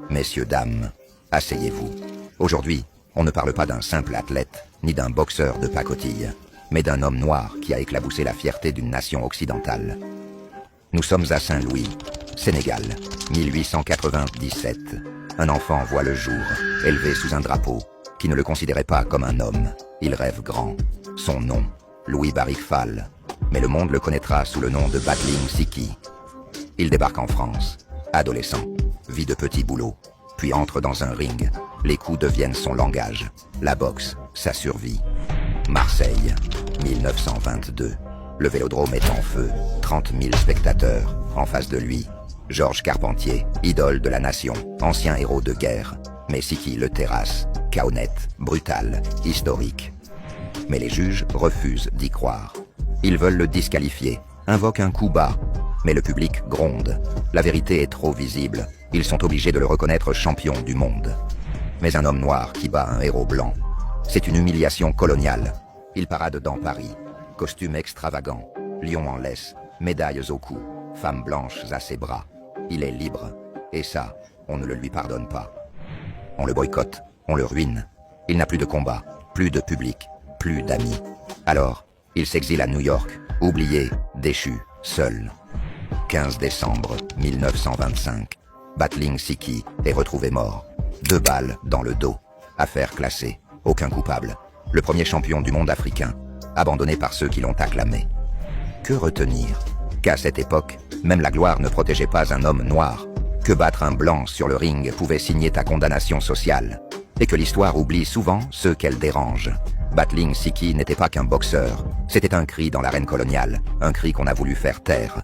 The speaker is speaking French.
Messieurs, dames, asseyez-vous. Aujourd'hui, on ne parle pas d'un simple athlète, ni d'un boxeur de pacotille, mais d'un homme noir qui a éclaboussé la fierté d'une nation occidentale. Nous sommes à Saint-Louis, Sénégal, 1897. Un enfant voit le jour, élevé sous un drapeau, qui ne le considérait pas comme un homme. Il rêve grand. Son nom, Louis Barik Fall. Mais le monde le connaîtra sous le nom de Battling Siki. Il débarque en France, adolescent, vit de petits boulots, puis entre dans un ring. Les coups deviennent son langage, la boxe, sa survie. Marseille, 1922. Le vélodrome est en feu, 30 000 spectateurs. En face de lui, Georges Carpentier, idole de la nation, ancien héros de guerre. Mais Siki le terrasse, chaos net, brutal, historique. Mais les juges refusent d'y croire. Ils veulent le disqualifier, invoquent un coup bas. Mais le public gronde. La vérité est trop visible. Ils sont obligés de le reconnaître champion du monde. Mais un homme noir qui bat un héros blanc, c'est une humiliation coloniale. Il parade dans Paris. Costume extravagant, lion en laisse, médailles au cou, femmes blanches à ses bras. Il est libre. Et ça, on ne le lui pardonne pas. On le boycotte, on le ruine. Il n'a plus de combat, plus de public, plus d'amis. Alors, il s'exile à New York, oublié, déchu, seul. 15 décembre 1925. Battling Siki est retrouvé mort. 2 balles dans le dos. Affaire classée. Aucun coupable. Le premier champion du monde africain. Abandonné par ceux qui l'ont acclamé. Que retenir? Qu'à cette époque, même la gloire ne protégeait pas un homme noir. Que battre un blanc sur le ring pouvait signer ta condamnation sociale. Et que l'histoire oublie souvent ceux qu'elle dérange. Battling Siki n'était pas qu'un boxeur. C'était un cri dans l'arène coloniale. Un cri qu'on a voulu faire taire.